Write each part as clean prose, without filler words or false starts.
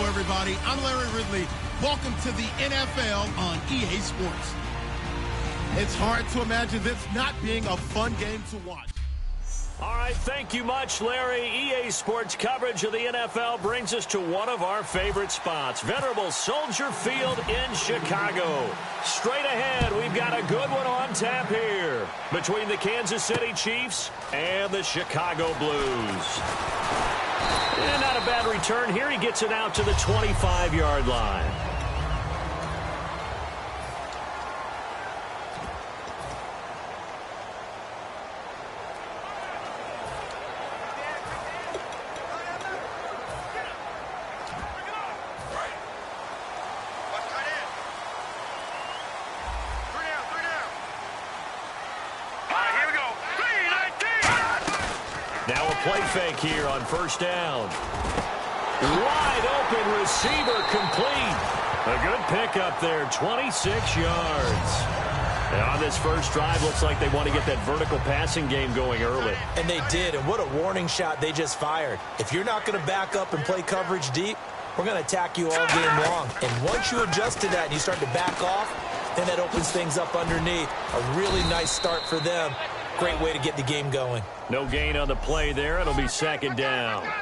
Everybody, I'm Larry Ridley. Welcome to the NFL on EA Sports. It's hard to imagine this not being a fun game to watch. All right, thank you much, Larry. EA Sports coverage of the NFL brings us to one of our favorite spots, venerable Soldier Field in Chicago. Straight ahead, we've got a good one on tap here between the Kansas City Chiefs and the Chicago Blues. And not a bad return here. He gets it out to the 25-yard line. Now a play fake here on first down. Wide open receiver complete. A good pickup there, 26 yards. And on this first drive, looks like they want to get that vertical passing game going early. And they did, and what a warning shot they just fired. If you're not going to back up and play coverage deep, we're going to attack you all game long. And once you adjust to that and you start to back off, then that opens things up underneath. A really nice start for them. Great way to get the game going. No gain on the play there. It'll be second down. Hey,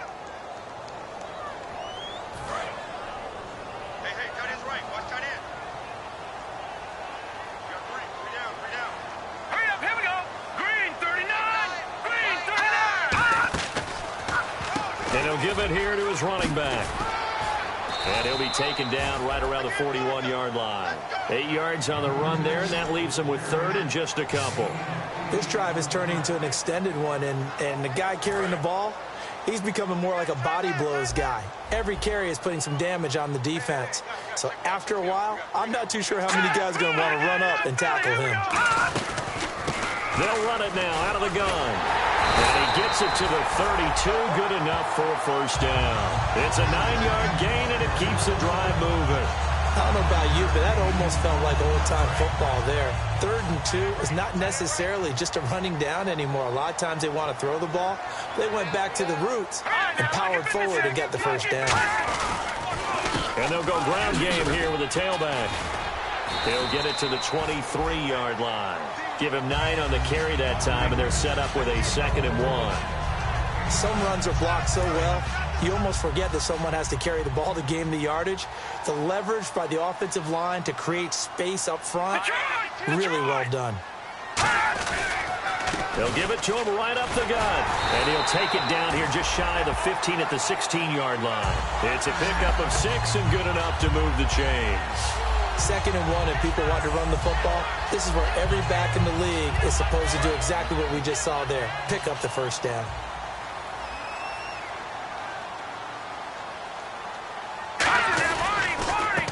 tight end's right. Watch tight end. We got three down. Hurry up, here we go. Green, 39. And he'll give it here to his running back. And he'll be taken down right around the 41-yard line. 8 yards on the run there, and that leaves him with third and just a couple. This drive is turning into an extended one, and the guy carrying the ball, he's becoming more like a body blows guy. Every carry is putting some damage on the defense. So after a while, I'm not too sure how many guys are going to want to run up and tackle him. They'll run it now out of the gun. And he gets it to the 32, good enough for a first down. It's a 9-yard gain, and it keeps the drive moving. I don't know about you, but that almost felt like old-time football there. 3rd and 2 is not necessarily just a running down anymore. A lot of times they want to throw the ball. They went back to the roots and powered forward and got the first down. And they'll go ground game here with a tailback. He'll get it to the 23-yard line. Give him 9 on the carry that time, and they're set up with a 2nd and 1. Some runs are blocked so well, you almost forget that someone has to carry the ball to gain the yardage. The leverage by the offensive line to create space up front, really well done. They'll give it to him right up the gut. And he'll take it down here just shy of the 15 at the 16-yard line. It's a pickup of 6 and good enough to move the chains. 2nd and 1 and people want to run the football. This is where every back in the league is supposed to do exactly what we just saw there. Pick up the first down.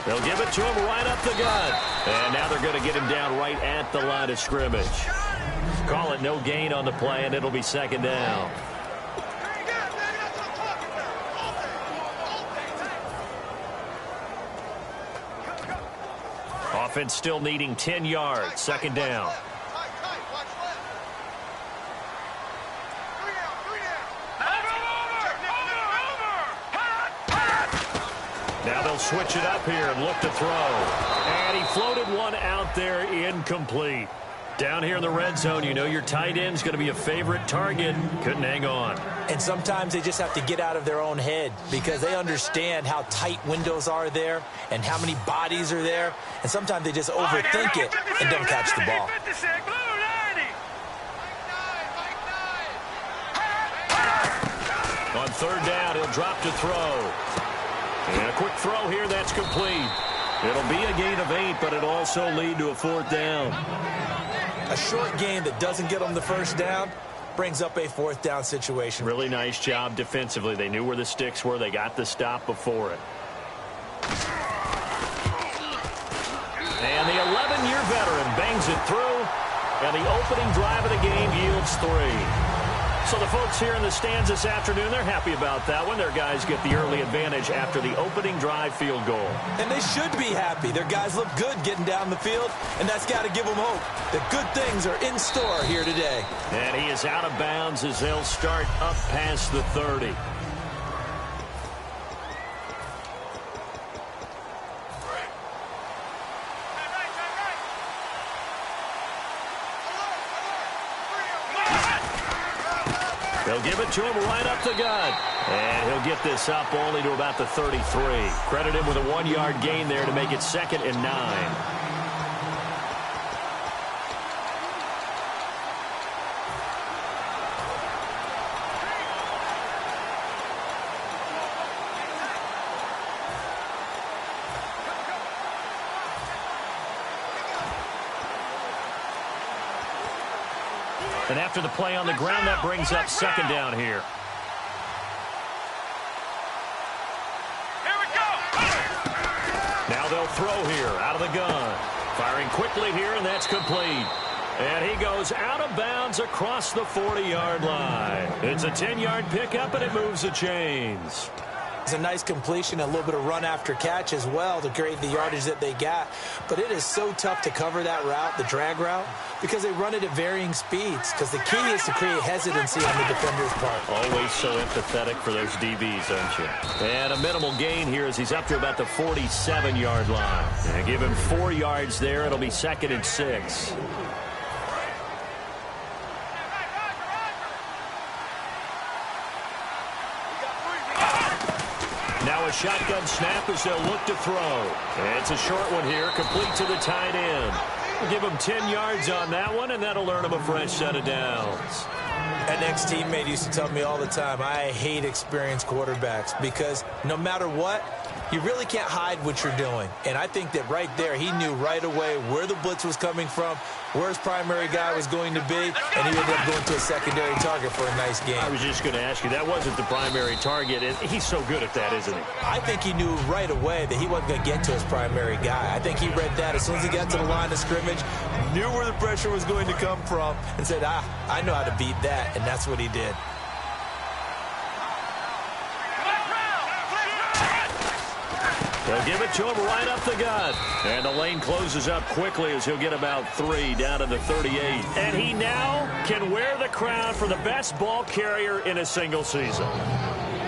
They'll give it to him right up the gut. And now they're going to get him down right at the line of scrimmage. Call it no gain on the play, and it'll be 2nd down. Offense still needing 10 yards. 2nd down. Now they'll switch it up here and look to throw. And he floated one out there, incomplete. Down here in the red zone, you know your tight end's going to be a favorite target. Couldn't hang on. And sometimes they just have to get out of their own head because they understand how tight windows are there and how many bodies are there. And sometimes they just overthink it and don't catch the ball. On 3rd down, he'll drop to throw. And a quick throw here, that's complete. It'll be a gain of 8, but it'll also lead to a 4th down. A short game that doesn't get them the first down brings up a 4th down situation. Really nice job defensively. They knew where the sticks were. They got the stop before it. runs it through, and the opening drive of the game yields 3. So the folks here in the stands this afternoon, they're happy about that one. Their guys get the early advantage after the opening drive field goal. And they should be happy. Their guys look good getting down the field, and that's got to give them hope that good things are in store here today. And he is out of bounds as they'll start up past the 30. They'll give it to him right up the gut. And he'll get this up only to about the 33. Credit him with a 1-yard gain there to make it 2nd and 9. And after the play on the ground, that brings up 2nd down here. Here we go. Now they'll throw here out of the gun. Firing quickly here, and that's complete. And he goes out of bounds across the 40-yard line. It's a 10-yard pickup, and it moves the chains. It's a nice completion, a little bit of run after catch as well to create the yardage that they got. But it is so tough to cover that route, the drag route, because they run it at varying speeds. Because the key is to create hesitancy on the defender's part. Always so empathetic for those DBs, aren't you? And a minimal gain here as he's up to about the 47-yard line. And give him 4 yards there. It'll be 2nd and 6. Now a shotgun snap as they'll look to throw. And it's a short one here, complete to the tight end. We'll give him 10 yards on that one, and that'll earn him a fresh set of downs. An ex-teammate used to tell me all the time, I hate experienced quarterbacks because no matter what, you really can't hide what you're doing. And I think that right there, he knew right away where the blitz was coming from, where his primary guy was going to be, and he ended up going to a secondary target for a nice game. I was just going to ask you, that wasn't the primary target. He's so good at that, isn't he? I think he knew right away that he wasn't going to get to his primary guy. I think he read that as soon as he got to the line of scrimmage, knew where the pressure was going to come from, and said, I know how to beat that, and that's what he did. They'll give it to him right up the gut. And the lane closes up quickly as he'll get about 3 down to the 38. And he now can wear the crown for the best ball carrier in a single season.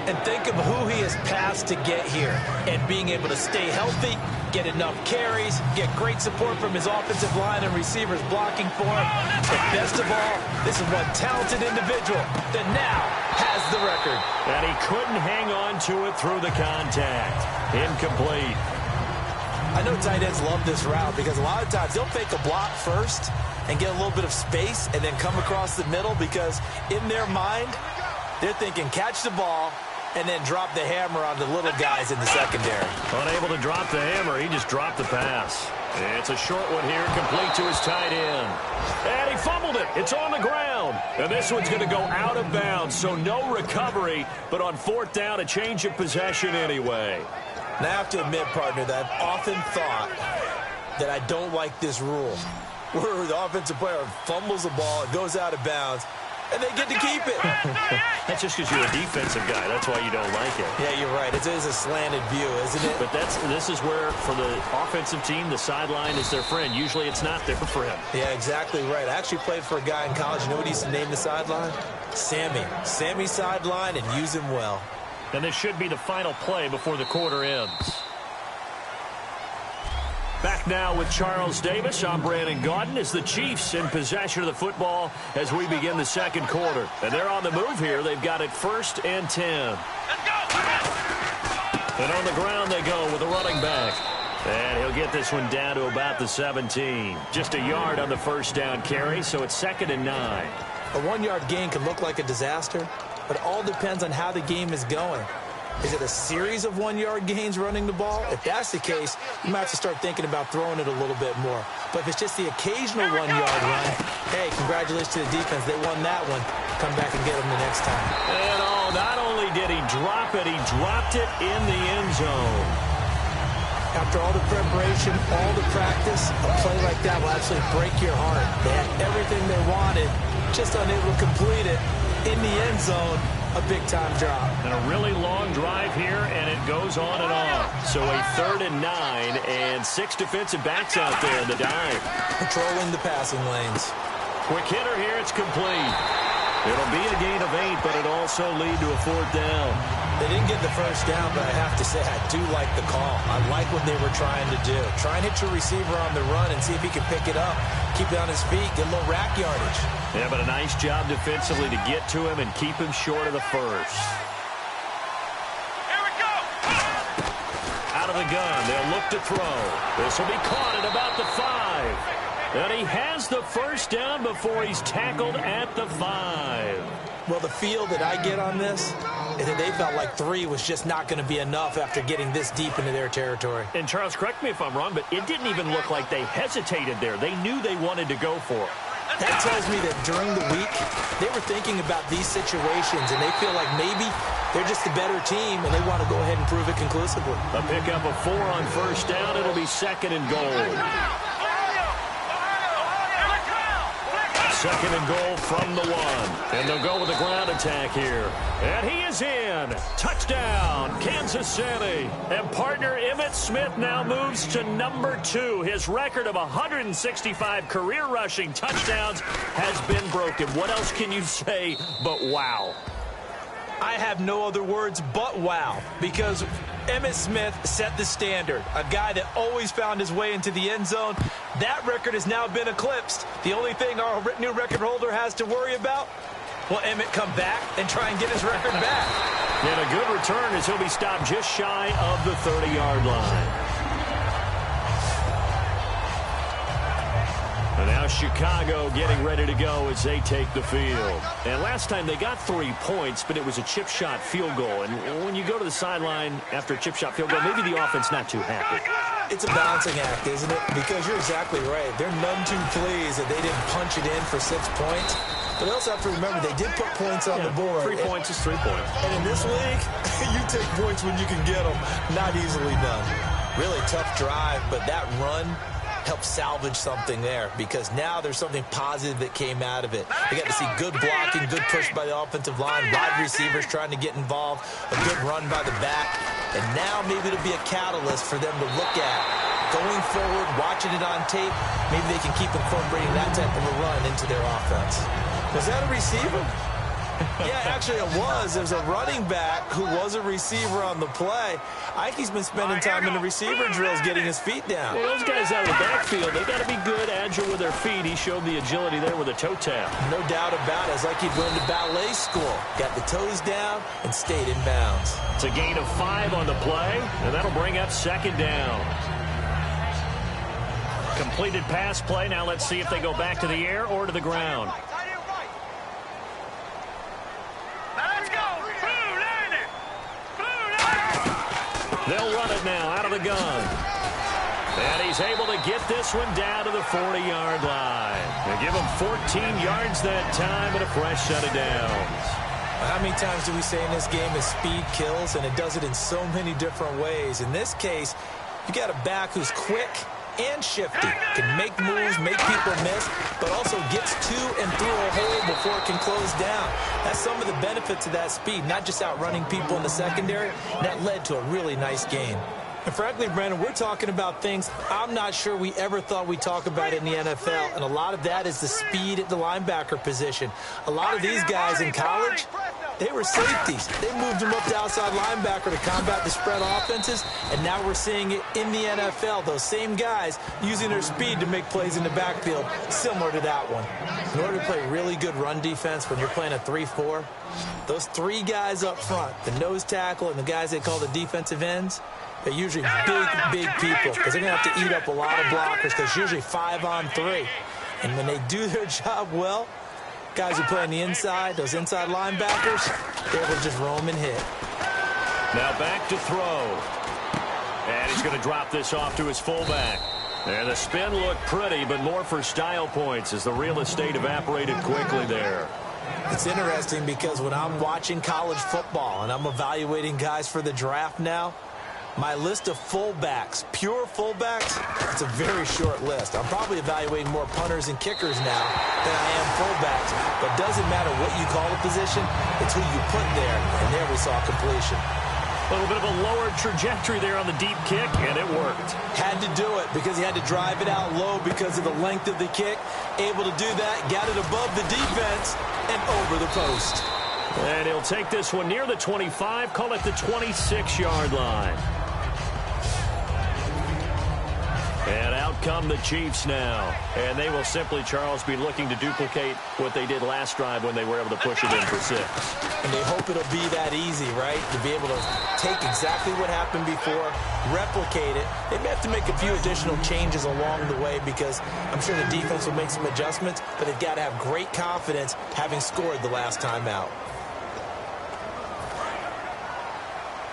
And think of who he has passed to get here. And being able to stay healthy, get enough carries, get great support from his offensive line and receivers blocking for him. But best of all, this is one talented individual that now has the record. And he couldn't hang on to it through the contact. Incomplete. I know tight ends love this route because a lot of times they'll fake a block first and get a little bit of space and then come across the middle because in their mind, they're thinking catch the ball and then drop the hammer on the little guys in the secondary. Unable to drop the hammer, he just dropped the pass. It's a short one here, complete to his tight end. And he fumbled it. It's on the ground. And this one's going to go out of bounds, so no recovery, but on 4th down, a change of possession anyway. And I have to admit, partner, that I've often thought that I don't like this rule, where the offensive player fumbles the ball, it goes out of bounds, and they get to keep it. That's just because you're a defensive guy. That's why you don't like it. Yeah, you're right. It is a slanted view, isn't it? But this is where, for the offensive team, the sideline is their friend. Usually it's not there for him. Yeah, exactly right. I actually played for a guy in college. You know what he used to name the sideline? Sammy. Sammy's sideline, and use him well. And this should be the final play before the quarter ends. Back now with Charles Davis. I'm Brandon Gaudin as the Chiefs in possession of the football as we begin the second quarter. And they're on the move here. They've got it 1st and 10. Let's go. And on the ground they go with the running back. And he'll get this one down to about the 17. Just a yard on the 1st down carry, so it's 2nd and 9. A 1-yard gain can look like a disaster, but it all depends on how the game is going. Is it a series of 1-yard gains running the ball? If that's the case, you might have to start thinking about throwing it a little bit more. But if it's just the occasional 1-yard run, hey, congratulations to the defense. They won that one. Come back and get them the next time. And not only did he drop it, he dropped it in the end zone. After all the preparation, all the practice, a play like that will absolutely break your heart. They had everything they wanted, just unable to complete it. In the end zone, a big-time drop. And a really long drive here, and it goes on and on. So a 3rd and 9, and 6 defensive backs out there in the dive. Controlling the passing lanes. Quick hitter here, it's complete. It'll be a gain of 8, but it also lead to a 4th down. They didn't get the first down, but I have to say I do like the call. I like what they were trying to do. Try and hit your receiver on the run and see if he can pick it up. Keep it on his feet, get a little rack yardage. Yeah, but a nice job defensively to get to him and keep him short of the first. Here we go. Out of the gun, they'll look to throw. This will be caught at about the 5. And he has the first down before he's tackled at the 5. Well, the feel that I get on this is that they felt like 3 was just not going to be enough after getting this deep into their territory. And Charles, correct me if I'm wrong, but it didn't even look like they hesitated there. They knew they wanted to go for it. That tells me that during the week, they were thinking about these situations, and they feel like maybe they're just the better team, and they want to go ahead and prove it conclusively. A pickup of 4 on first down. It'll be 2nd and goal. 2nd and goal from the 1. And they'll go with the ground attack here. And he is in. Touchdown, Kansas City. And partner Emmitt Smith now moves to number 2. His record of 165 career rushing touchdowns has been broken. What else can you say but wow? I have no other words but wow, because Emmitt Smith set the standard. A guy that always found his way into the end zone. That record has now been eclipsed. The only thing our new record holder has to worry about, will Emmitt come back and try and get his record back? And a good return as he'll be stopped just shy of the 30-yard line. And now Chicago getting ready to go as they take the field. And last time they got 3 points, but it was a chip shot field goal. And when you go to the sideline after a chip shot field goal, maybe the offense not too happy. It's a balancing act, isn't it? Because you're exactly right. They're none too pleased that they didn't punch it in for 6 points. But they also have to remember they did put points on the board. 3 points is 3 points. And in this league, you take points when you can get them. Not easily done. Really tough drive, but that run helped salvage something there, because now there's something positive that came out of it. They got to see good blocking, good push by the offensive line, wide receivers trying to get involved, a good run by the back, and now maybe it'll be a catalyst for them to look at going forward, watching it on tape. Maybe they can keep incorporating that type of a run into their offense. Was that a receiver? Yeah, actually it was. There's a running back who was a receiver on the play. I think he's been spending time in the receiver drills getting his feet down. Well, those guys out of the backfield, they got to be good, agile with their feet. He showed the agility there with a toe tap. No doubt about it. It's like he'd went to ballet school. Got the toes down and stayed in bounds. It's a gain of 5 on the play, and that'll bring up 2nd down. Completed pass play. Now let's see if they go back to the air or to the ground. They'll run it now out of the gun. And he's able to get this one down to the 40-yard line. They give him 14 yards that time and a fresh set of downs. How many times do we say in this game that speed kills, and it does it in so many different ways? In this case, you got a back who's quick and shifty, can make moves, make people miss, but also gets to and through a hole before it can close down. That's some of the benefits of that speed, not just outrunning people in the secondary. That led to a really nice game. And frankly, Brandon, we're talking about things I'm not sure we ever thought we'd talk about in the NFL, and a lot of that is the speed at the linebacker position. A lot of these guys in college, they were safeties. They moved them up to outside linebacker to combat the spread offenses, and now we're seeing it in the NFL. Those same guys using their speed to make plays in the backfield, similar to that one. In order to play really good run defense when you're playing a 3-4, those 3 guys up front, the nose tackle and the guys they call the defensive ends, they're usually big people, because they're going to have to eat up a lot of blockers, because usually 5 on 3. And when they do their job well, guys who play on the inside, those inside linebackers, they're able to just roam and hit. Now back to throw. And he's going to drop this off to his fullback. And the spin looked pretty, but more for style points as the real estate evaporated quickly there. It's interesting because when I'm watching college football and I'm evaluating guys for the draft now, My list of fullbacks, pure fullbacks, it's a very short list. I'm probably evaluating more punters and kickers now than I am fullbacks. But it doesn't matter what you call a position, it's who you put there. And there we saw completion. A little bit of a lower trajectory there on the deep kick, and it worked. Had to do it because he had to drive it out low because of the length of the kick. Able to do that, got it above the defense, and over the post. And he'll take this one near the 25, call it the 26-yard line. And out come the Chiefs now. And they will simply, Charles, be looking to duplicate what they did last drive when they were able to push it in for 6. And they hope it'll be that easy, right? To be able to take exactly what happened before, replicate it. They may have to make a few additional changes along the way because I'm sure the defense will make some adjustments, but they've got to have great confidence having scored the last time out.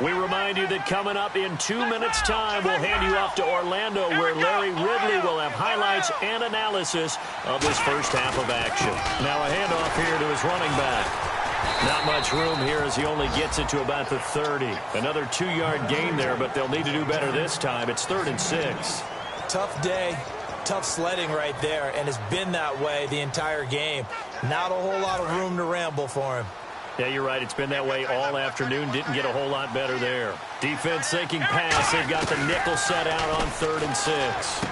We remind you that coming up in 2 minutes' time, we'll hand you off to Orlando, where Larry Ridley will have highlights and analysis of this first half of action. Now a handoff here to his running back. Not much room here as he only gets it to about the 30. Another 2-yard gain there, but they'll need to do better this time. It's 3rd and 6. Tough day, tough sledding right there, and it's been that way the entire game. Not a whole lot of room to ramble for him. Yeah, you're right. It's been that way all afternoon. Didn't get a whole lot better there. Defense thinking pass. They've got the nickel set out on 3rd and 6.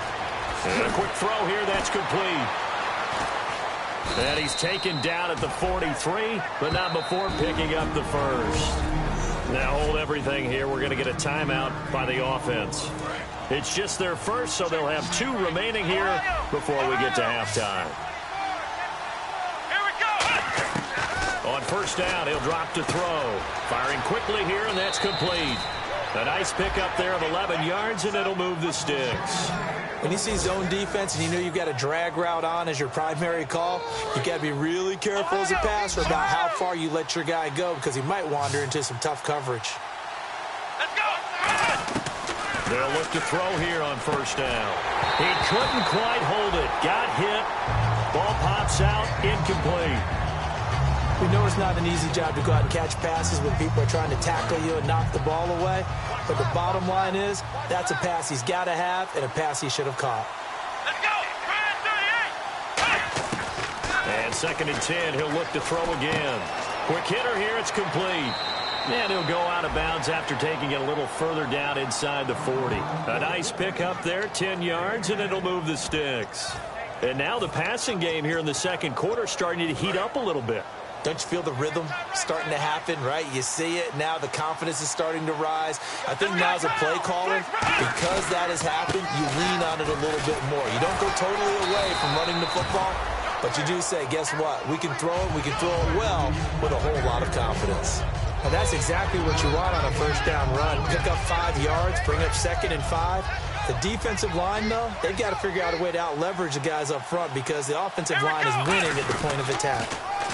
And a quick throw here. That's complete. And he's taken down at the 43, but not before picking up the first. Now hold everything here. We're going to get a timeout by the offense. It's just their first, so they'll have 2 remaining here before we get to halftime. On first down, he'll drop to throw. Firing quickly here, and that's complete. A nice pickup there of 11 yards, and it'll move the sticks. When you see zone defense and you know you've got a drag route on as your primary call, you've got to be really careful as a passer about how far you let your guy go because he might wander into some tough coverage. Let's go! They'll look to throw here on first down. He couldn't quite hold it. Got hit. Ball pops out. Incomplete. We know it's not an easy job to go out and catch passes when people are trying to tackle you and knock the ball away. But the bottom line is, that's a pass he's got to have and a pass he should have caught. Let's go! And 2nd and 10, he'll look to throw again. Quick hitter here, it's complete. And he'll go out of bounds after taking it a little further down inside the 40. A nice pick up there, 10 yards, and it'll move the sticks. And now the passing game here in the second quarter starting to heat up a little bit. Don't you feel the rhythm starting to happen, right? You see it. Now the confidence is starting to rise. I think now as a play caller, because that has happened, you lean on it a little bit more. You don't go totally away from running the football, but you do say, guess what? We can throw it. We can throw it well with a whole lot of confidence. And that's exactly what you want on a first down run. Pick up 5 yards, bring up 2nd and 5. The defensive line, though, they've got to figure out a way to out-leverage the guys up front because the offensive line is winning at the point of attack.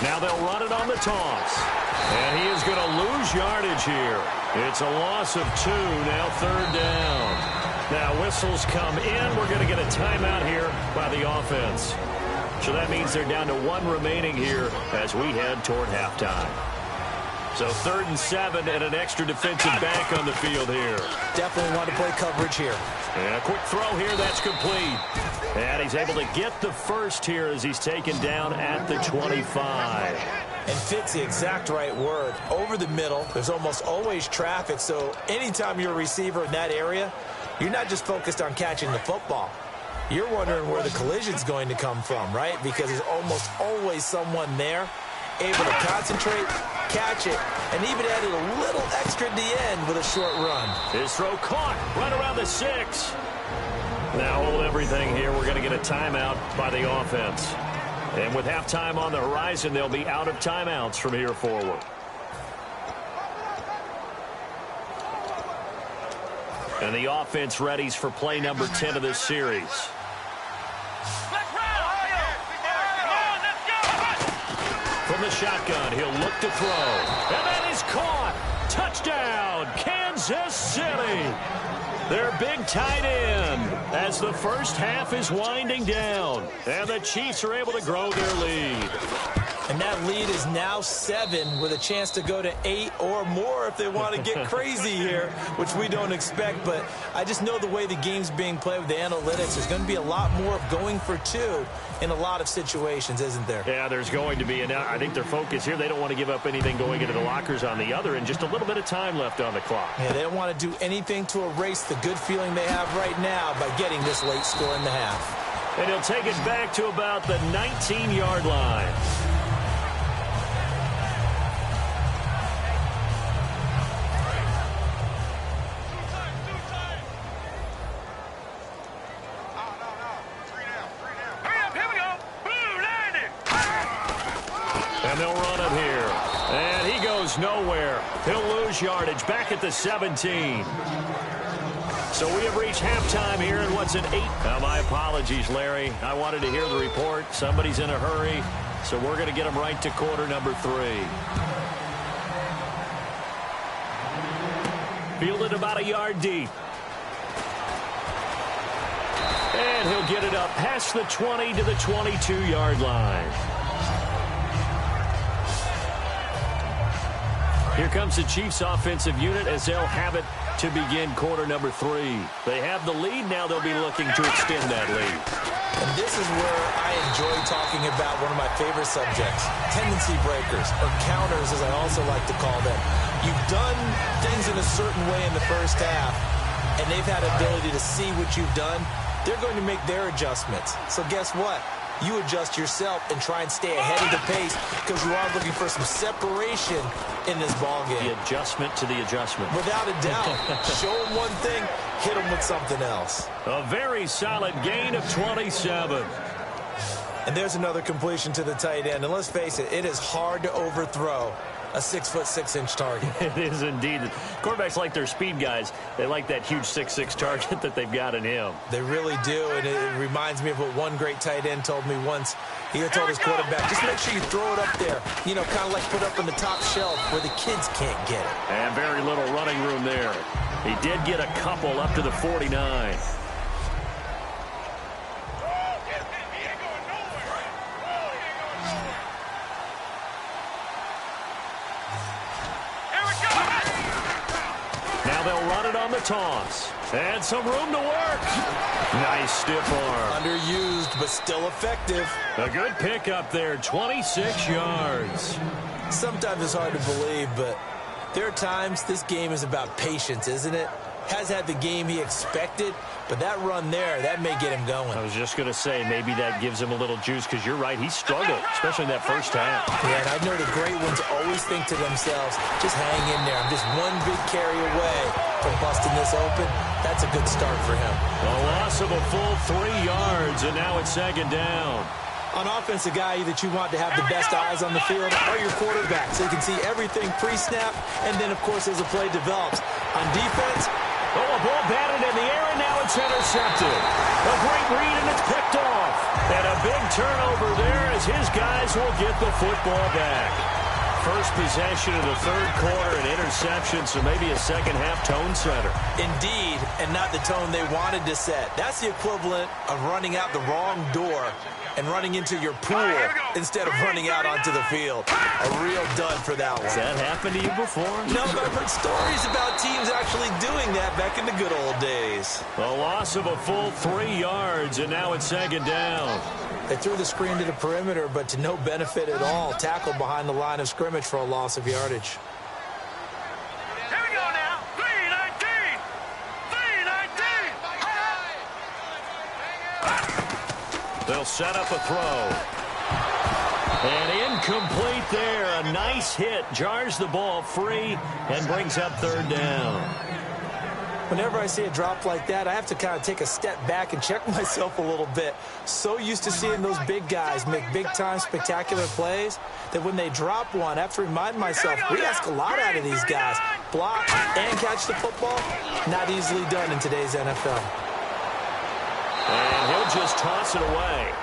Now they'll run it on the toss. And he is going to lose yardage here. It's a loss of 2, now 3rd down. Now whistles come in. We're going to get a timeout here by the offense. So that means they're down to 1 remaining here as we head toward halftime. So 3rd and 7 and an extra defensive back on the field here. Definitely want to play coverage here. And a quick throw here, that's complete. And he's able to get the first here as he's taken down at the 25. And fit's the exact right word. Over the middle, there's almost always traffic, so anytime you're a receiver in that area, you're not just focused on catching the football. You're wondering where the collision's going to come from, right? Because there's almost always someone there able to concentrate, catch it, and even added a little extra at the end with a short run. His throw caught right around the 6. Now hold everything here. We're going to get a timeout by the offense. And with halftime on the horizon, they'll be out of timeouts from here forward. And the offense readies for play number 10 of this series. From the shotgun, he'll look to throw. And that is caught. Touchdown, Kansas City. Their big tight end as the first half is winding down. And the Chiefs are able to grow their lead. And that lead is now 7 with a chance to go to 8 or more if they want to get crazy here, which we don't expect. But I just know the way the game's being played with the analytics, there's going to be a lot more of going for 2 in a lot of situations, isn't there? Yeah, there's going to be. And I think their focus here, they don't want to give up anything going into the lockers on the other, and just a little bit of time left on the clock. Yeah, they don't want to do anything to erase the good feeling they have right now by getting this late score in the half. And he'll take it back to about the 19-yard line. And they'll run it here. And he goes nowhere. He'll lose yardage back at the 17. So we have reached halftime here, and what's an 8? My apologies, Larry. I wanted to hear the report. Somebody's in a hurry, so we're going to get them right to quarter number 3. Fielded about a yard deep. And he'll get it up past the 20 to the 22-yard line. Here comes the Chiefs offensive unit as they'll have it to begin quarter number 3. They have the lead. Now they'll be looking to extend that lead. And this is where I enjoy talking about one of my favorite subjects, tendency breakers, or counters as I also like to call them. You've done things in a certain way in the first half, and they've had ability to see what you've done. They're going to make their adjustments. So guess what? You adjust yourself and try and stay ahead of the pace because you are looking for some separation in this ball game. The adjustment to the adjustment. Without a doubt. Show them one thing, hit them with something else. A very solid gain of 27. And there's another completion to the tight end. And let's face it, it is hard to overthrow a 6'6" target. It is indeed. Quarterbacks like their speed guys. They like that huge 6'6" target that they've got in him. They really do, and it reminds me of what one great tight end told me once. He told his quarterback, just make sure you throw it up there, you know, kind of like put up on the top shelf where the kids can't get it. And very little running room there. He did get a couple up to the 49. Toss. And some room to work. Nice stiff arm. Underused, but still effective. A good pickup there, 26 yards. Sometimes it's hard to believe, but there are times this game is about patience, isn't it? Has had the game he expected, but that run there, that may get him going. I was just going to say, maybe that gives him a little juice, because you're right, he struggled, especially in that first half. Yeah, and I know the great ones always think to themselves, just hang in there. I'm just one big carry away from busting this open. That's a good start for him. A loss of a full 3 yards, and now it's second down. On offense, a guy that you want to have the best eyes on the field are your quarterbacks. So you can see everything pre-snap, and then, of course, as the play develops. On defense, a ball batted in the air, and now it's intercepted. A great read, and it's picked off. And a big turnover there as his guys will get the football back. First possession of the third quarter, an interception, so maybe a second-half tone setter. Indeed, and not the tone they wanted to set. That's the equivalent of running out the wrong door and running into your pool instead of running out onto the field. A real dud for that one. Has that happened to you before? No, but I've heard stories about teams actually doing that back in the good old days. A loss of a full 3 yards, and now it's second down. They threw the screen to the perimeter, but to no benefit at all. Tackled behind the line of scrimmage for a loss of yardage. Here we go now. 3-19. 3-19. They'll set up a throw. And incomplete there. A nice hit. Jars the ball free and brings up third down. Whenever I see a drop like that, I have to kind of take a step back and check myself a little bit. So used to seeing those big guys make big-time spectacular plays that when they drop one, I have to remind myself, we ask a lot out of these guys. Block and catch the football, not easily done in today's NFL. And he'll just toss it away.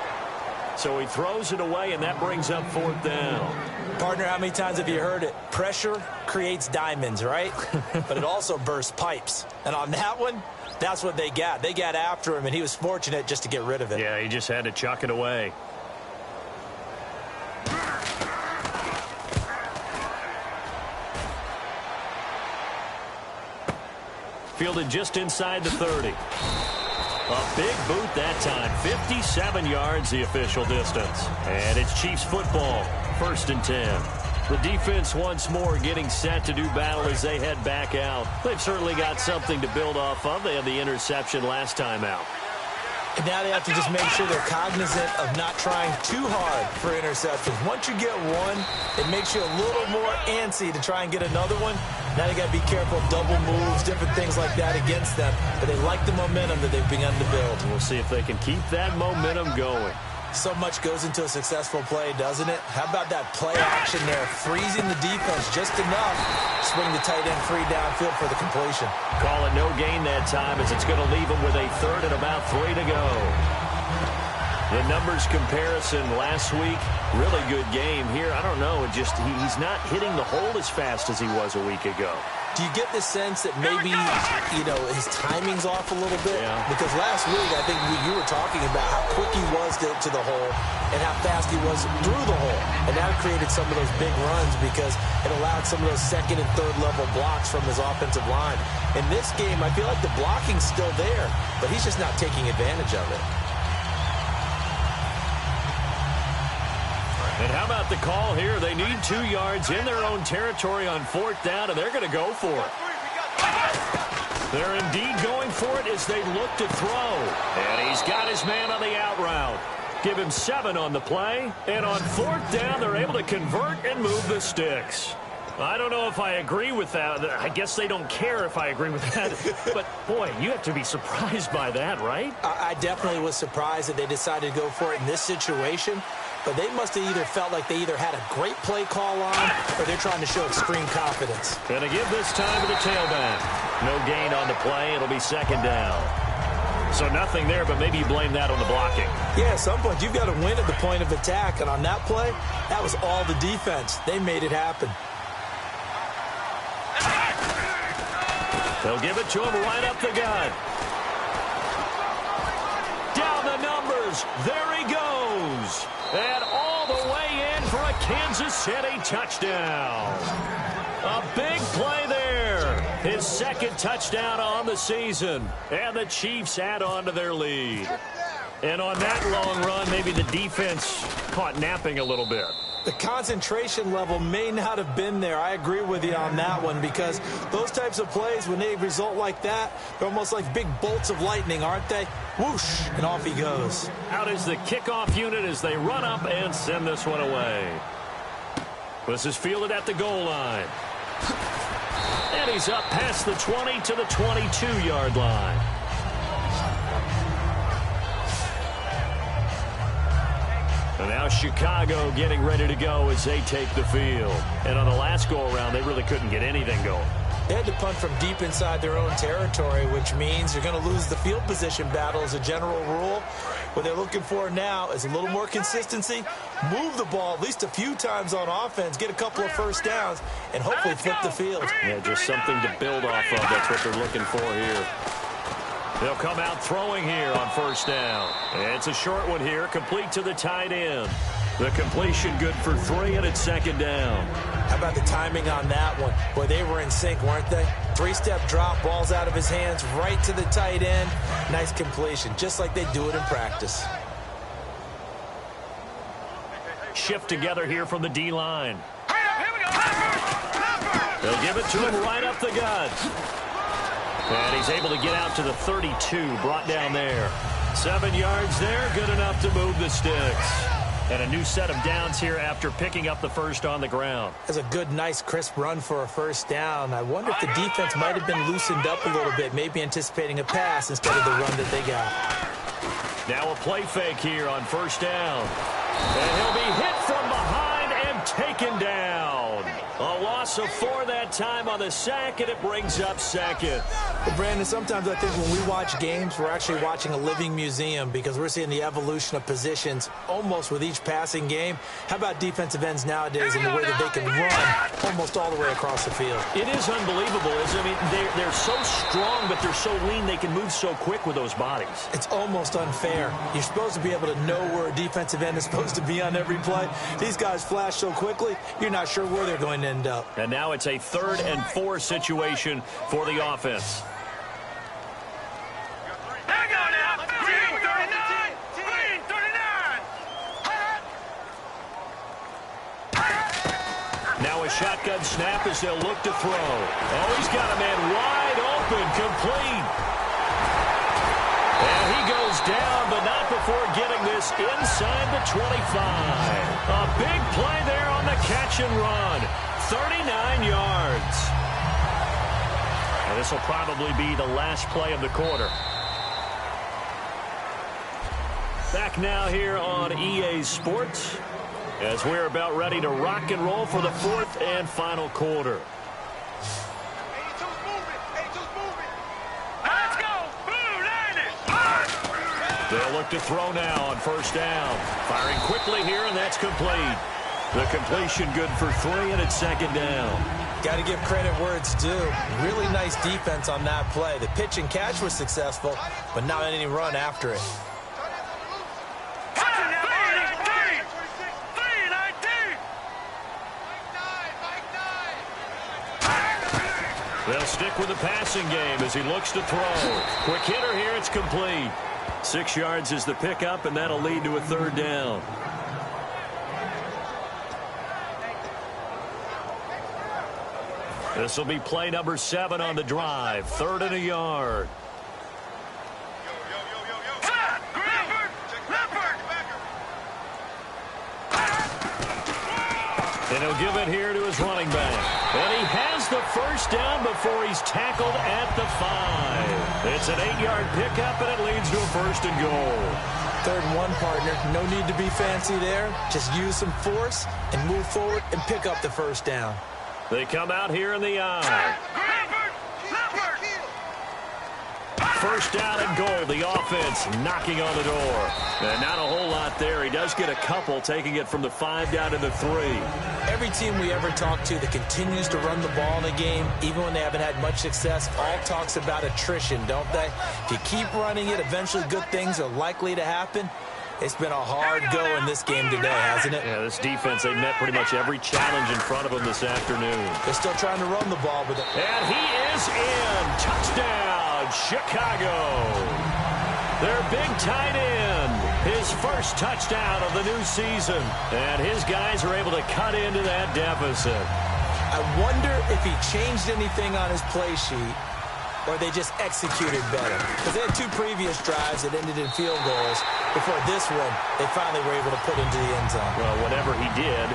So he throws it away, and that brings up fourth down. Partner, how many times have you heard it? Pressure creates diamonds, right? But it also bursts pipes. And on that one, that's what they got. They got after him, and he was fortunate just to get rid of it. Yeah, he just had to chuck it away. fielded just inside the 30. A big boot that time. 57 yards the official distance. And it's Chiefs football. 1st and 10. The defense once more getting set to do battle as they head back out. They've certainly got something to build off of. They had the interception last time out. And now they have to just make sure they're cognizant of not trying too hard for interceptions. Once you get one, it makes you a little more antsy to try and get another one. Now you got to be careful of double moves, different things like that against them. But they like the momentum that they've begun to build. We'll see if they can keep that momentum going. So much goes into a successful play, doesn't it? How about that play action there? Freezing the defense just enough. Swing the tight end free downfield for the completion. Call it no gain that time as it's going to leave him with a 3rd and about 3 to go. The numbers comparison last week, really good game here. I don't know, he's not hitting the hole as fast as he was a week ago. Do you get the sense that maybe, his timing's off a little bit? Yeah. Because last week, I think you were talking about how quick he was to the hole and how fast he was through the hole. And that created some of those big runs because it allowed some of those 2nd and 3rd level blocks from his offensive line. In this game, I feel like the blocking's still there, but he's just not taking advantage of it. And how about the call here? They need 2 yards in their own territory on 4th down, and they're going to go for it. They're indeed going for it as they look to throw. And he's got his man on the out route. Give him 7 on the play. And on 4th down, they're able to convert and move the sticks. I don't know if I agree with that. I guess they don't care if I agree with that. But, boy, you have to be surprised by that, right? I definitely was surprised that they decided to go for it in this situation. But they must have either felt like they either had a great play call on or they're trying to show extreme confidence. Going to give this time to the tailback. No gain on the play. It'll be 2nd down. So nothing there, but maybe you blame that on the blocking. Yeah, at some point you've got to win at the point of attack. And on that play, that was all the defense. They made it happen. They'll give it to him right up the gut. Down the numbers. There he goes. And all the way in for a Kansas City touchdown. A big play there. His 2nd touchdown on the season. And the Chiefs add on to their lead. And on that long run, maybe the defense caught napping a little bit. The concentration level may not have been there. I agree with you on that one because those types of plays, when they result like that, they're almost like big bolts of lightning, aren't they? Whoosh, and off he goes. Out is the kickoff unit as they run up and send this one away. This is fielded at the goal line. And he's up past the 20 to the 22-yard line. And now Chicago getting ready to go as they take the field. And on the last go-around, they really couldn't get anything going. They had to punt from deep inside their own territory, which means you're going to lose the field position battle as a general rule. What they're looking for now is a little more consistency, move the ball at least a few times on offense, get a couple of 1st downs, and hopefully flip the field. Yeah, just something to build off of. That's what they're looking for here. They'll come out throwing here on 1st down. It's a short one here, complete to the tight end. The completion good for 3, and it's 2nd down. How about the timing on that one? Boy, they were in sync, weren't they? 3-step drop, ball's out of his hands, right to the tight end. Nice completion, just like they do it in practice. Shift together here from the D-line. Here we go. They'll give it to him right up the gut. And he's able to get out to the 32, brought down there. 7 yards there, good enough to move the sticks. And a new set of downs here after picking up the 1st on the ground. That's a good, nice, crisp run for a 1st down. I wonder if the defense might have been loosened up a little bit, maybe anticipating a pass instead of the run that they got. Now a play fake here on 1st down. And he'll be hit from behind and taken down. A loss of 4 that time on the sack, and it brings up 2nd. But Brandon, sometimes I think when we watch games, we're actually watching a living museum because we're seeing the evolution of positions almost with each passing game. How about defensive ends nowadays and the way that they can run almost all the way across the field? It is unbelievable, isn't it? I mean, they're so strong, but they're so lean, they can move so quick with those bodies. It's almost unfair. You're supposed to be able to know where a defensive end is supposed to be on every play. These guys flash so quickly, you're not sure where they're going to end up. And now it's a 3rd and 4 situation for the offense. shotgun snap as they'll look to throw. Oh, he's got a man wide open, complete. And he goes down, but not before getting this inside the 25. A big play there on the catch and run. 39 yards. And this will probably be the last play of the quarter. Back now here on EA Sports as we're about ready to rock and roll for the fourth and final quarter. Let's go! Blue Niners! They'll look to throw now on first down. Firing quickly here, and that's complete. The completion good for 3, and it's second down. Got to give credit where it's due. Really nice defense on that play. The pitch and catch was successful, but not any run after it. They'll stick with the passing game as he looks to throw. Quick hitter here, it's complete. 6 yards is the pickup, and that'll lead to a third down. This will be play number 7 on the drive. 3rd and a yard. And he'll give it here to his running back. And he has the first down before he's tackled at the 5. It's an 8-yard pickup, and it leads to a 1st and goal. 3rd and 1, partner. No need to be fancy there. Just use some force and move forward and pick up the first down. They come out here in the eye. First down and goal. The offense knocking on the door. And not a whole lot there. He does get a couple, taking it from the 5 down to the 3. Every team we ever talk to that continues to run the ball in a game, even when they haven't had much success, all talks about attrition, don't they? If you keep running it, eventually good things are likely to happen. It's been a hard go in this game today, hasn't it? Yeah, this defense, they met pretty much every challenge in front of them this afternoon. They're still trying to run the ball, but... And he is in. Touchdown, Chicago. Their big tight end. His first touchdown of the new season. And his guys are able to cut into that deficit. I wonder if he changed anything on his play sheet, or they just executed better. Because they had 2 previous drives that ended in field goals. Before this one, they finally were able to put into the end zone. Well, whatever he did,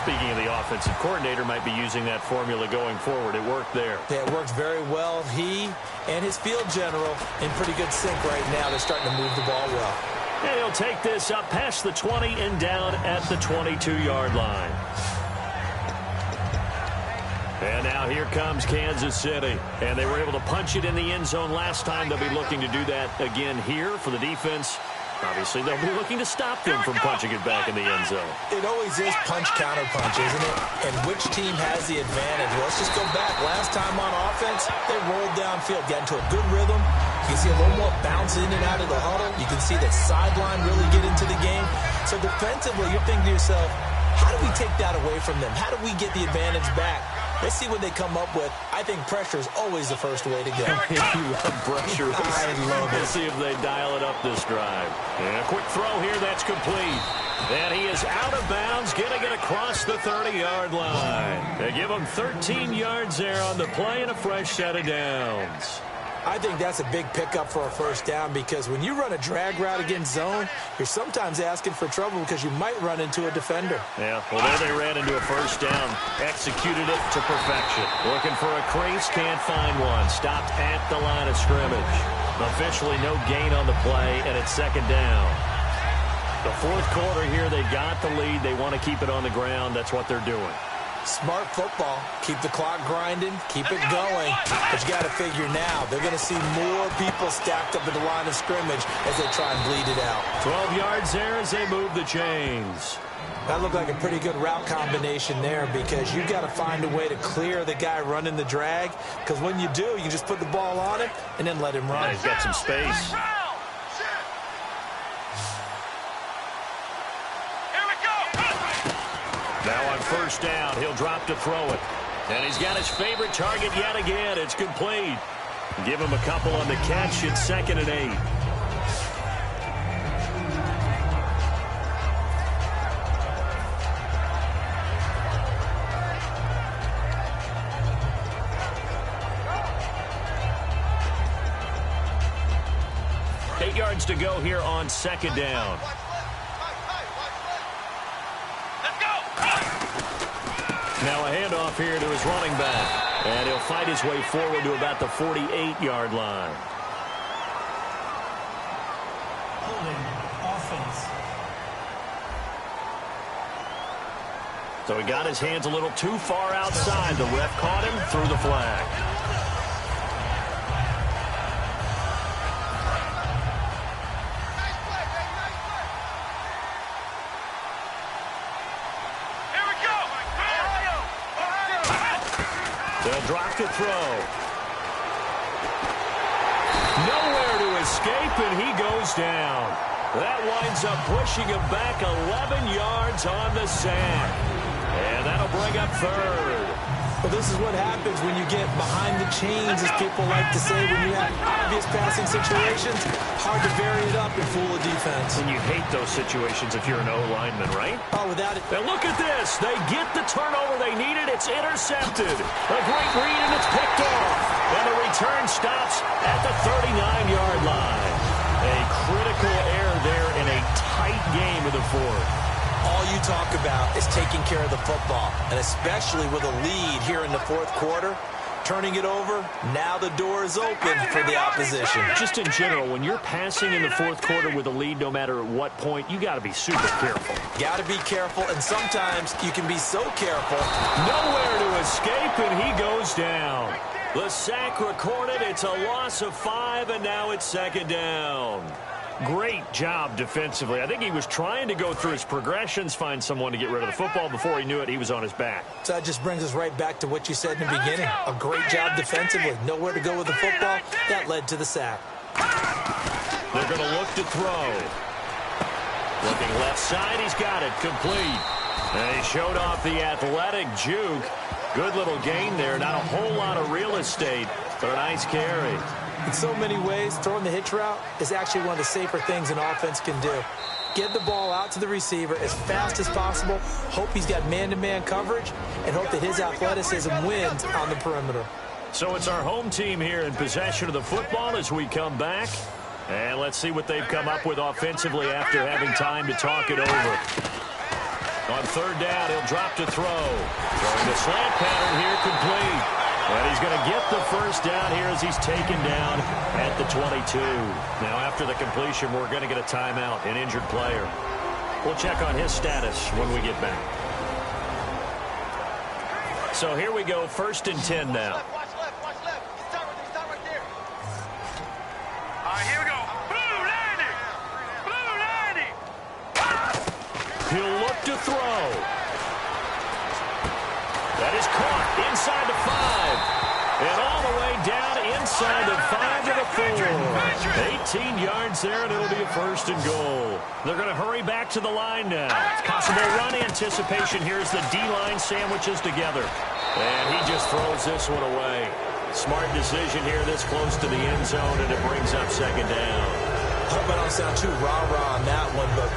speaking of the offensive coordinator, might be using that formula going forward. It worked there. Yeah, it works very well. He and his field general in pretty good sync right now. They're starting to move the ball well. And he'll take this up past the 20 and down at the 22-yard line. And now here comes Kansas City. And they were able to punch it in the end zone last time. They'll be looking to do that again here for the defense. Obviously, they'll be looking to stop them from punching it back in the end zone. It always is punch-counter-punch, isn't it? And which team has the advantage? Well, let's just go back. Last time on offense, they rolled downfield, got into a good rhythm. You can see a little more bounce in and out of the huddle. You can see that sideline really get into the game. So defensively, you're thinking to yourself, how do we take that away from them? How do we get the advantage back? Let's see what they come up with. I think pressure is always the first way to go. You love pressure. I love it. Let's see if they dial it up this drive. And a quick throw here. That's complete. And he is out of bounds, getting it across the 30-yard line. They give him 13 yards there on the play and a fresh set of downs. I think that's a big pickup for a first down because when you run a drag route against zone, you're sometimes asking for trouble because you might run into a defender. Yeah, well, there they ran into a first down. Executed it to perfection. Looking for a crease, can't find one. Stopped at the line of scrimmage. Officially no gain on the play, and it's second down. The fourth quarter here, they got the lead. They want to keep it on the ground. That's what they're doing. Smart football. Keep the clock grinding. Keep it going. But you got to figure now, they're going to see more people stacked up at the line of scrimmage as they try and bleed it out. 12 yards there as they move the chains. That looked like a pretty good route combination there because you got to find a way to clear the guy running the drag. Because when you do, you just put the ball on him and then let him run. Yeah, he's got some space. Now on first down, he'll drop to throw it. And he's got his favorite target yet again. It's complete. Give him a couple on the catch. It's 2nd and 8. yards to go here on second down. Let's go. Now a handoff here to his running back. And he'll fight his way forward to about the 48-yard line. Offense. So he got his hands a little too far outside. The ref caught him, threw the flag. Here we go. They'll drop to throw. Nowhere to escape, and he goes down. That winds up pushing him back 11 yards on the sack. And that'll bring up third. Well, this is what happens when you get behind the chains, as people like to say, when you have obvious passing situations. Hard to vary it up and fool a defense. And you hate those situations if you're an O-lineman, right? Oh, without it. And look at this. They get the turnover they needed. It's intercepted. A great read, and it's picked off. And the return stops at the 39-yard line. A critical error there in a tight game of the fourth. All you talk about is taking care of the football, and especially with a lead here in the fourth quarter, turning it over, now the door is open for the opposition. Just in general, when you're passing in the fourth quarter with a lead, no matter at what point, you got to be super careful. Got to be careful, and sometimes you can be so careful. Nowhere to escape, and he goes down. The sack recorded. It's a loss of 5, and now it's second down. Great job defensively. I think he was trying to go through his progressions, find someone to get rid of the football. Before he knew it, he was on his back. So that just brings us right back to what you said in the beginning. A great job defensively. Nowhere to go with the football. That led to the sack. They're going to look to throw. Looking left side, he's got it. Complete. And he showed off the athletic juke. Good little gain there. Not a whole lot of real estate, but a nice carry. In so many ways, throwing the hitch route is actually one of the safer things an offense can do. Get the ball out to the receiver as fast as possible, hope he's got man-to-man coverage, and hope that his athleticism wins on the perimeter. So it's our home team here in possession of the football as we come back. And let's see what they've come up with offensively after having time to talk it over. On third down, he'll drop to throw. Throwing the slant pattern here, complete. And he's going to get the first down here as he's taken down at the 22. Now, after the completion, we're going to get a timeout, an injured player. We'll check on his status when we get back. So here we go, 1st and 10 now. Watch left. Start right there. All right, here we go. Blue 90. He'll look to throw. That is caught inside the 5. And all the way down inside the 5 to the 4. 18 yards there, and it'll be a 1st and goal. They're going to hurry back to the line now. Possible run anticipation here as the D-line sandwiches together. And he just throws this one away. Smart decision here this close to the end zone, and it brings up second down. I hope I don't sound too rah-rah on that one, but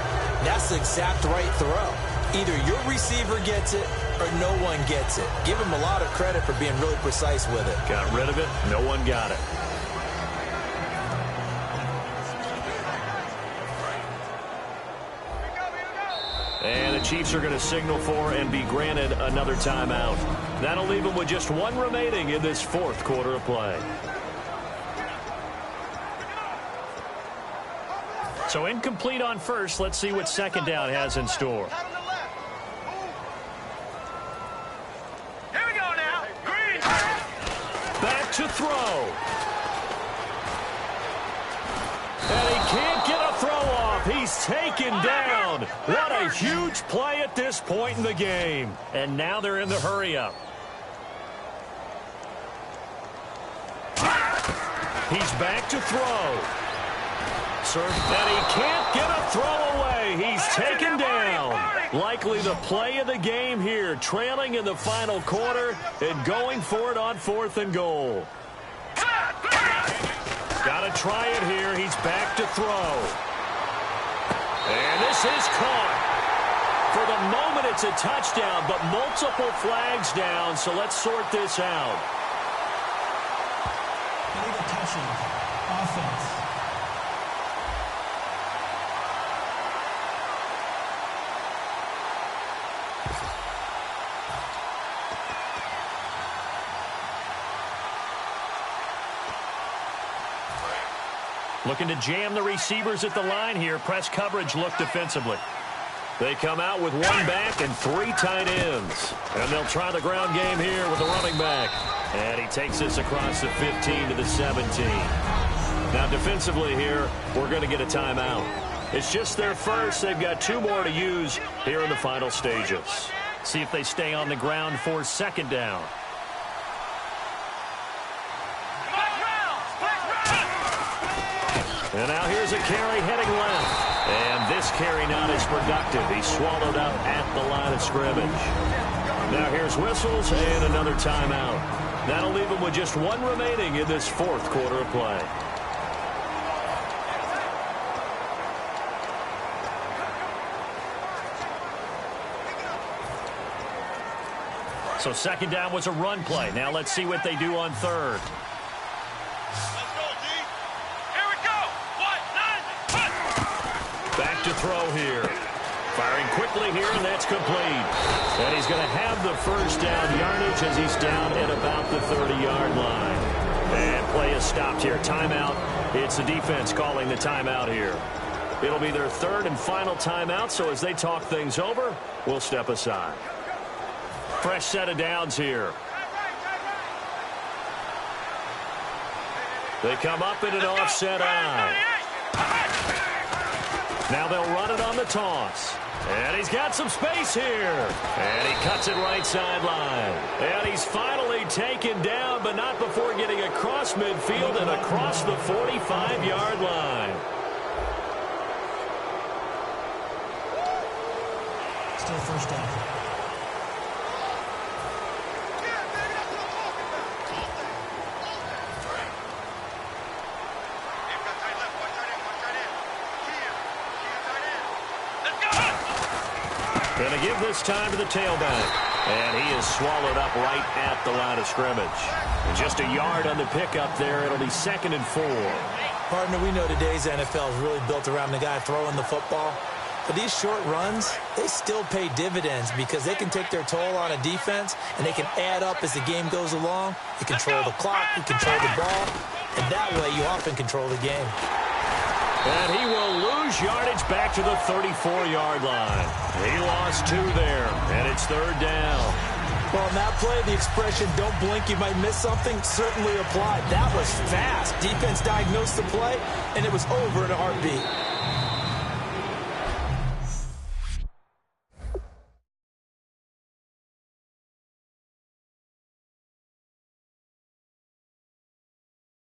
that's the exact right throw. Either your receiver gets it or no one gets it. Give him a lot of credit for being really precise with it. Got rid of it. No one got it. And the Chiefs are going to signal for and be granted another timeout. That'll leave them with just one remaining in this fourth quarter of play. So incomplete on first. Let's see what second down has in store. Here we go now. Green. Back to throw. And he can't get a throw off. He's taken down. What a huge play at this point in the game. And now they're in the hurry-up. He's back to throw. And he can't get a throw away. He's taken down. Likely the play of the game here, trailing in the final quarter and going for it on 4th and goal. Got to try it here. He's back to throw. And this is caught. For the moment, it's a touchdown, but multiple flags down, so let's sort this out. Illegal touching. Offense. Looking to jam the receivers at the line here. Press coverage look defensively. They come out with one back and 3 tight ends. And they'll try the ground game here with the running back. And he takes this across the 15 to the 17. Now defensively here, we're going to get a timeout. It's just their first. They've got 2 more to use here in the final stages. See if they stay on the ground for second down. And now here's a carry heading left. And this carry not as productive. He's swallowed up at the line of scrimmage. Now here's whistles and another timeout. That'll leave him with just 1 remaining in this 4th quarter of play. So second down was a run play. Now let's see what they do on third. Back to throw here. Firing quickly here, and that's complete. And he's going to have the first down yardage as he's down at about the 30-yard line. And play is stopped here. Timeout. It's the defense calling the timeout here. It'll be their 3rd and final timeout, so as they talk things over, we'll step aside. Fresh set of downs here. They come up in an offset eye. Now they'll run it on the toss. And he's got some space here. And he cuts it right sideline. And he's finally taken down, but not before getting across midfield and across the 45-yard line. Still first down. Going to give this time to the tailback. And he is swallowed up right at the line of scrimmage. And just a yard on the pickup there. It'll be 2nd and 4. Partner, we know today's NFL is really built around the guy throwing the football. But these short runs, they still pay dividends because they can take their toll on a defense, and they can add up as the game goes along. You control the clock, you control the ball, and that way you often control the game. And he will lose yardage back to the 34-yard line. He lost 2 there, and it's 3rd down. Well, on that play, the expression, don't blink, you might miss something, certainly applied. That was fast. Defense diagnosed the play, and it was over in a heartbeat.